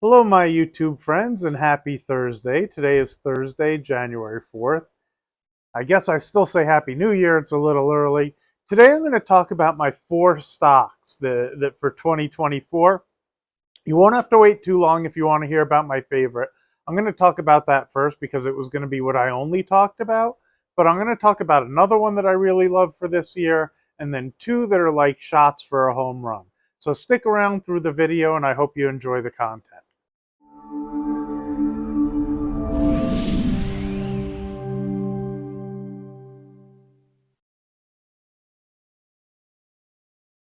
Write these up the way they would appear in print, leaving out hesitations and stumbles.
Hello, my YouTube friends, and happy Thursday. Today is Thursday, January 4th. I guess I still say Happy New Year. It's a little early. Today I'm going to talk about my four stocks that for 2024. You won't have to wait too long if you want to hear about my favorite. I'm going to talk about that first because it was going to be what I only talked about. But I'm going to talk about another one that I really love for this year, and then two that are like shots for a home run. So stick around through the video, and I hope you enjoy the content.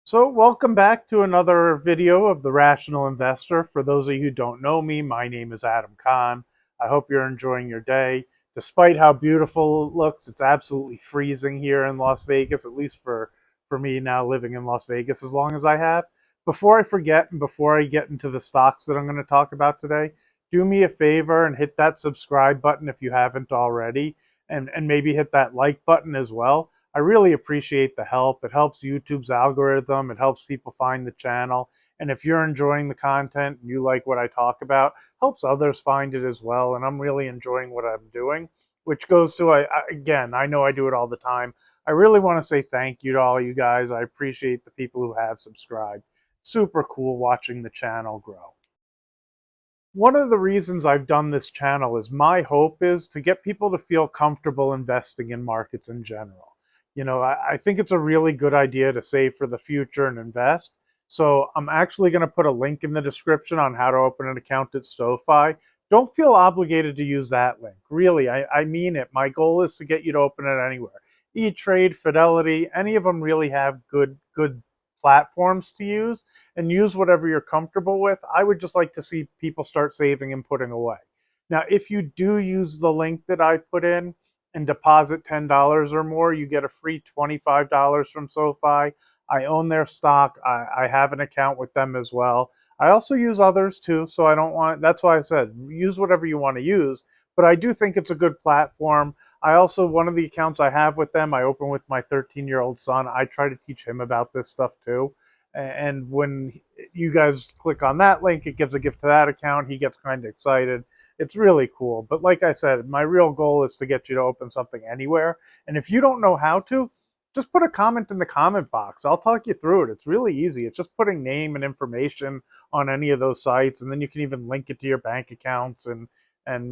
So welcome back to another video of The Rational Investor. For those of you who don't know me, my name is Adam Kahn. I hope you're enjoying your day. Despite how beautiful it looks, it's absolutely freezing here in Las Vegas, at least for me now living in Las Vegas as long as I have. Before I forget and before I get into the stocks that I'm going to talk about today, do me a favor and hit that subscribe button if you haven't already, and maybe hit that like button as well. I really appreciate the help. It helps YouTube's algorithm. It helps people find the channel. And if you're enjoying the content and you like what I talk about, helps others find it as well. And I'm really enjoying what I'm doing, which goes to, again, I know I do it all the time. I really want to say thank you to all you guys. I appreciate the people who have subscribed. Super cool watching the channel grow. One of the reasons I've done this channel is my hope is to get people to feel comfortable investing in markets in general. I think it's a really good idea to save for the future and invest. So I'm actually going to put a link in the description on how to open an account at SoFi. Don't feel obligated to use that link. Really, I mean it. My goal is to get you to open it anywhere. E-Trade, Fidelity, any of them really have good platforms to use, and use whatever you're comfortable with. I would just like to see people start saving and putting away. Now, if you do use the link that I put in and deposit $10 or more, you get a free $25 from SoFi. I own their stock. I have an account with them as well. I also use others too, so I don't want, that's why I said use whatever you want to use, but I do think it's a good platform. I also, one of the accounts I have with them, I open with my 13-year-old son. I try to teach him about this stuff too. And when you guys click on that link, it gives a gift to that account. He gets kind of excited. It's really cool. But like I said, my real goal is to get you to open something anywhere. And if you don't know how to, just put a comment in the comment box. I'll talk you through it. It's really easy. It's just putting name and information on any of those sites. And then you can even link it to your bank accounts and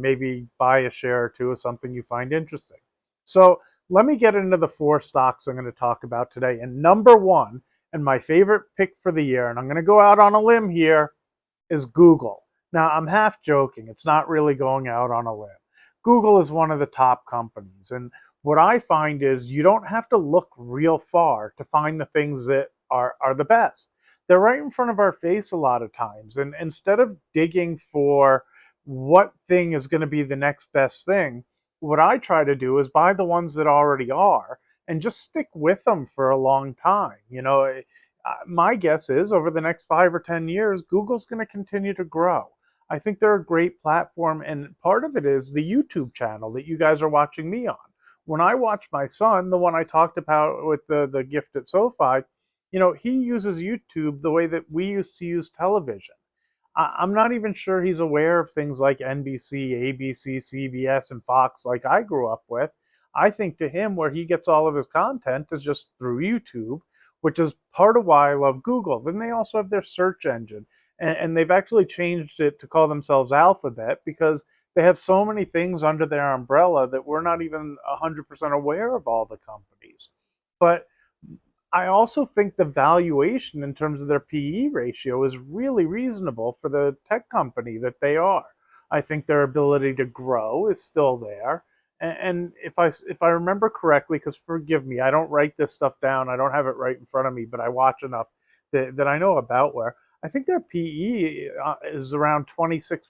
maybe buy a share or two of something you find interesting. So let me get into the four stocks I'm going to talk about today. And number one, and my favorite pick for the year, and I'm going to go out on a limb here, is Google. Now, I'm half joking. It's not really going out on a limb. Google is one of the top companies. And what I find is you don't have to look real far to find the things that are the best. They're right in front of our face a lot of times. And instead of digging for what thing is going to be the next best thing, what I try to do is buy the ones that already are and just stick with them for a long time. My guess is over the next 5 or 10 years, Google's going to continue to grow. I think they're a great platform, and part of it is the YouTube channel that you guys are watching me on. When I watch my son, the one I talked about with the gift at SoFi, he uses YouTube the way that we used to use television. I'm not even sure he's aware of things like NBC, ABC, CBS, and Fox like I grew up with. I think to him, where he gets all of his content is just through YouTube, which is part of why I love Google. Then they also have their search engine, and they've actually changed it to call themselves Alphabet because they have so many things under their umbrella that we're not even 100% aware of all the companies. But I also think the valuation in terms of their PE ratio is really reasonable for the tech company that they are. I think their ability to grow is still there. And if I remember correctly, because forgive me, I don't write this stuff down. I don't have it right in front of me, but I watch enough that I know about where I think their PE is around 26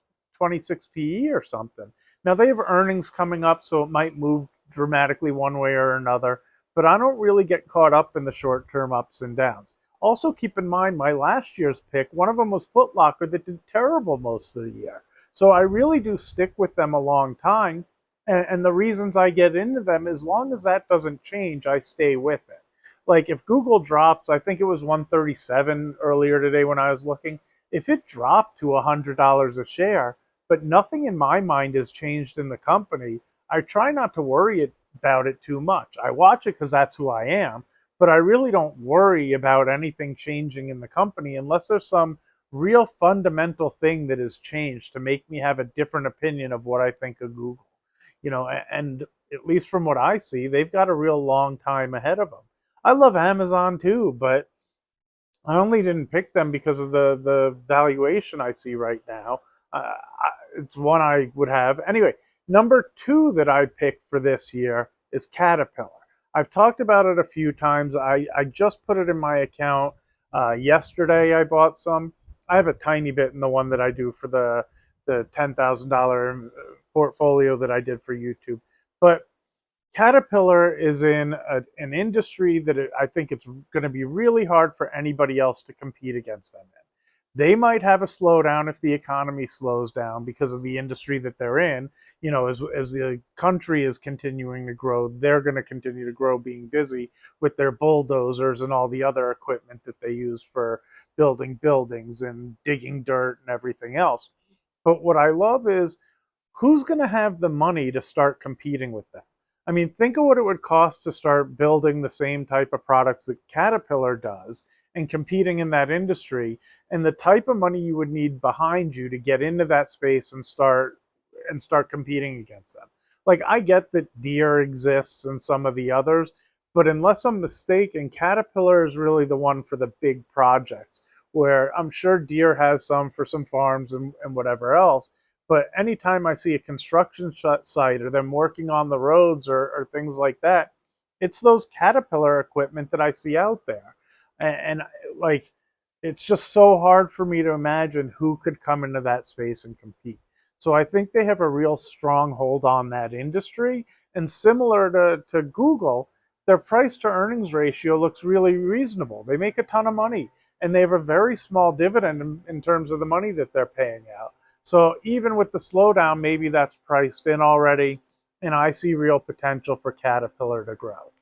PE or something. Now they have earnings coming up, so it might move dramatically one way or another, but I don't really get caught up in the short-term ups and downs. Also, keep in mind my last year's pick, one of them was Foot Locker that did terrible most of the year. So I really do stick with them a long time. And the reasons I get into them, as long as that doesn't change, I stay with it. Like if Google drops, I think it was 137 earlier today when I was looking. if it dropped to $100 a share, but nothing in my mind has changed in the company, I try not to worry about it too much. I watch it because that's who I am, but I really don't worry about anything changing in the company unless there's some real fundamental thing that has changed to make me have a different opinion of what I think of Google. And at least from what I see, they've got a real long time ahead of them. I love Amazon too, but I only didn't pick them because of the valuation I see right now. It's one I would have. Anyway, number two that I picked for this year is Caterpillar. I've talked about it a few times. I just put it in my account yesterday. I bought some. I have a tiny bit in the one that I do for the $10,000 portfolio that I did for YouTube. But Caterpillar is in an industry that I think it's going to be really hard for anybody else to compete against them in. They might have a slowdown if the economy slows down because of the industry that they're in. As the country is continuing to grow, they're going to continue to grow, being busy with their bulldozers and all the other equipment that they use for building buildings and digging dirt and everything else. But what I love is, who's going to have the money to start competing with them? I mean, think of what it would cost to start building the same type of products that Caterpillar does and competing in that industry, and the type of money you would need behind you to get into that space and start competing against them. Like, I get that Deere exists and some of the others, but unless I'm mistaken, Caterpillar is really the one for the big projects, where I'm sure Deere has some for some farms and whatever else. But anytime I see a construction site or them working on the roads or things like that, it's those Caterpillar equipment that I see out there. And like, it's just so hard for me to imagine who could come into that space and compete. So I think they have a real strong hold on that industry. And similar to Google, their price to earnings ratio looks really reasonable. They make a ton of money and they have a very small dividend in terms of the money that they're paying out. So even with the slowdown, maybe that's priced in already, and I see real potential for Caterpillar to grow.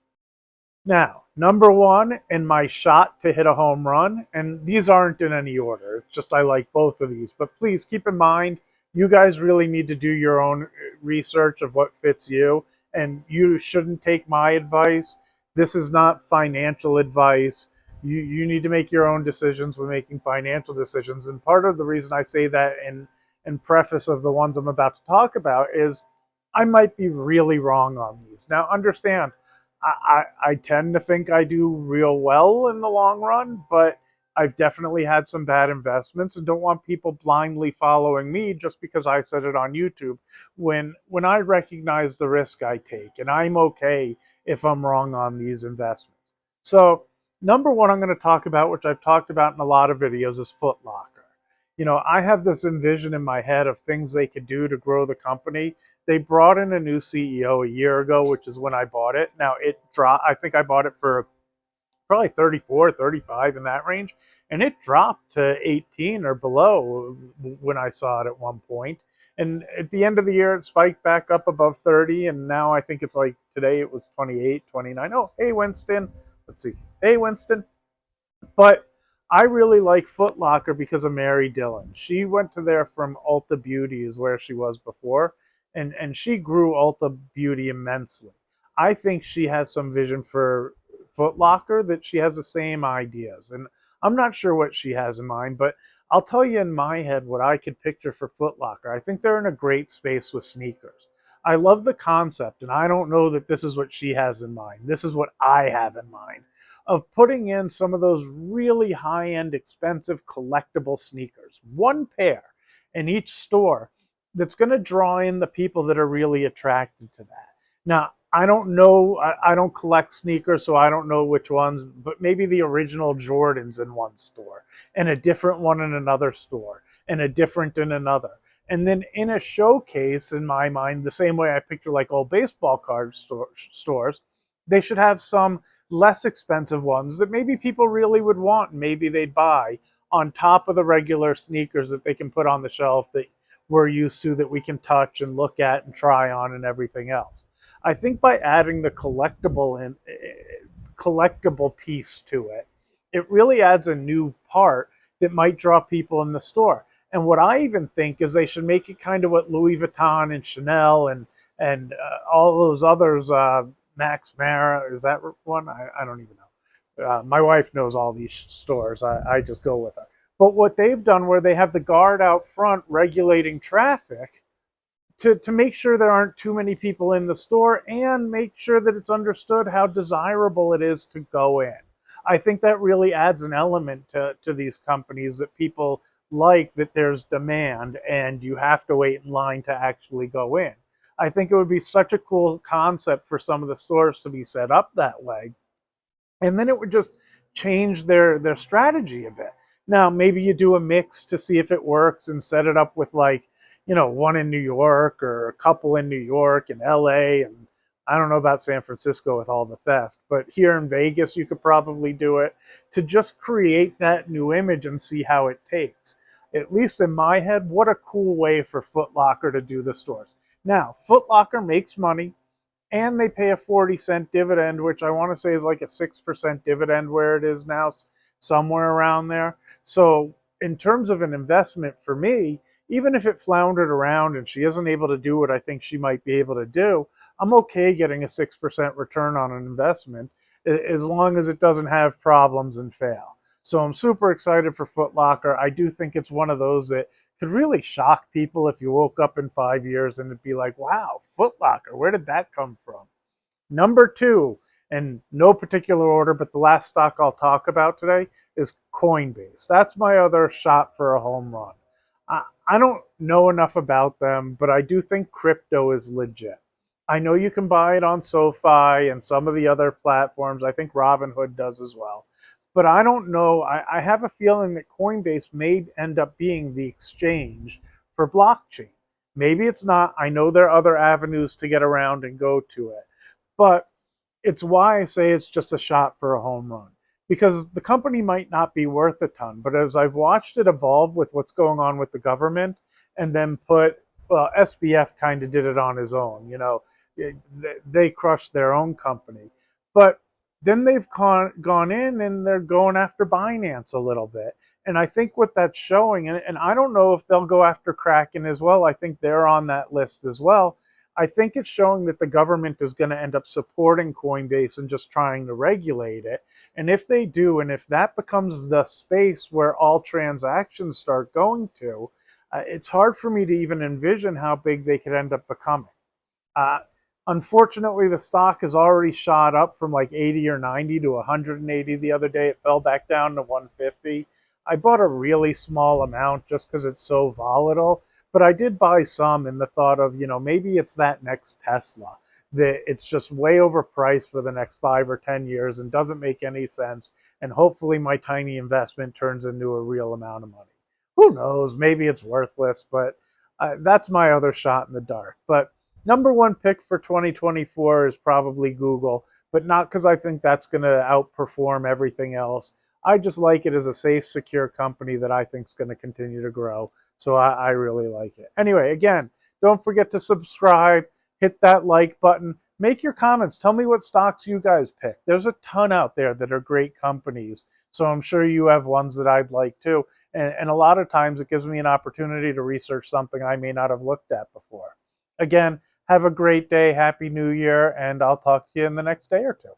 Now, number one in my shot to hit a home run, and these aren't in any order, it's just I like both of these, but please keep in mind, you guys really need to do your own research of what fits you, and you shouldn't take my advice. This is not financial advice. You need to make your own decisions when making financial decisions. And part of the reason I say that in preface of the ones I'm about to talk about is I might be really wrong on these. Now, understand, I tend to think I do real well in the long run, but I've definitely had some bad investments and don't want people blindly following me just because I said it on YouTube. When I recognize the risk I take, and I'm okay if I'm wrong on these investments. So, number one I'm going to talk about, which I've talked about in a lot of videos, is Foot Locker. I have this envision in my head of things they could do to grow the company. They brought in a new CEO a year ago, which is when I bought it. Now it dropped. I think I bought it for probably 34, 35 in that range. And it dropped to 18 or below when I saw it at one point. And at the end of the year, it spiked back up above 30. And now I think it's like today it was 28, 29. Oh, hey, Winston. Let's see. Hey, Winston. But I really like Foot Locker because of Mary Dillon. She went to there from Ulta Beauty, is where she was before, and she grew Ulta Beauty immensely. I think she has some vision for Foot Locker, that she has the same ideas. And I'm not sure what she has in mind, but I'll tell you in my head what I could picture for Foot Locker. I think they're in a great space with sneakers. I love the concept, and I don't know that this is what she has in mind. This is what I have in mind, of putting in some of those really high-end, expensive, collectible sneakers. One pair in each store that's going to draw in the people that are really attracted to that. Now, I don't know, I don't collect sneakers, so I don't know which ones, but maybe the original Jordans in one store, and a different one in another store, and a different in another. And then in a showcase, in my mind, the same way I picture like old baseball card stores, they should have some less expensive ones that maybe people really would want and maybe they'd buy, on top of the regular sneakers that they can put on the shelf that we're used to, that we can touch and look at and try on and everything else. I think by adding the collectible piece to it, it really adds a new part that might draw people in the store. And what I even think is they should make it kind of what Louis Vuitton and Chanel and all those others, Max Mara, is that one? I don't even know. My wife knows all these stores. I just go with her. But what they've done, where they have the guard out front regulating traffic, to make sure there aren't too many people in the store and make sure that it's understood how desirable it is to go in. I think that really adds an element to these companies that people like, that there's demand and you have to wait in line to actually go in. I think it would be such a cool concept for some of the stores to be set up that way, and then it would just change their strategy a bit. Now maybe you do a mix to see if it works and set it up with, like, one in New York or a couple in New York and LA, and I don't know about San Francisco with all the theft, but here in Vegas you could probably do it, to just create that new image and see how it takes. At least in my head, what a cool way for Foot Locker to do the stores. Now Foot Locker makes money, and they pay a 40-cent dividend, which I want to say is like a 6% dividend where it is now, somewhere around there. So in terms of an investment for me, even if it floundered around and she isn't able to do what I think she might be able to do, I'm okay getting a 6% return on an investment, as long as it doesn't have problems and fail. So I'm super excited for Foot Locker. I do think it's one of those that could really shock people if you woke up in 5 years and it'd be like, wow, Foot Locker, where did that come from? Number two, in no particular order, but the last stock I'll talk about today is Coinbase. That's my other shot for a home run. I don't know enough about them, but I do think crypto is legit. I know you can buy it on SoFi and some of the other platforms. I think Robinhood does as well. But I don't know. I have a feeling that Coinbase may end up being the exchange for blockchain. Maybe it's not. I know there are other avenues to get around and go to it. But it's why I say it's just a shot for a home run. Because the company might not be worth a ton, but as I've watched it evolve with what's going on with the government, and then well, SBF kind of did it on his own. They crushed their own company. But then they've gone in and they're going after Binance a little bit. And I think what that's showing, and I don't know if they'll go after Kraken as well. I think they're on that list as well. I think it's showing that the government is going to end up supporting Coinbase and just trying to regulate it. And if they do, and if that becomes the space where all transactions start going to, it's hard for me to even envision how big they could end up becoming. Uh, Unfortunately, the stock has already shot up from like 80 or 90 to 180 the other day. It fell back down to 150. I bought a really small amount just because it's so volatile, but I did buy some in the thought of, maybe it's that next Tesla, that it's just way overpriced for the next 5 or 10 years and doesn't make any sense. And hopefully my tiny investment turns into a real amount of money. Who knows? Maybe it's worthless, but that's my other shot in the dark. But number one pick for 2024 is probably Google, but not because I think that's going to outperform everything else. I just like it as a safe, secure company that I think is going to continue to grow. So I really like it. Anyway, again, don't forget to subscribe, hit that like button, make your comments. Tell me what stocks you guys pick. There's a ton out there that are great companies. So I'm sure you have ones that I'd like too. And a lot of times it gives me an opportunity to research something I may not have looked at before. Again, have a great day. Happy New Year. And I'll talk to you in the next day or two.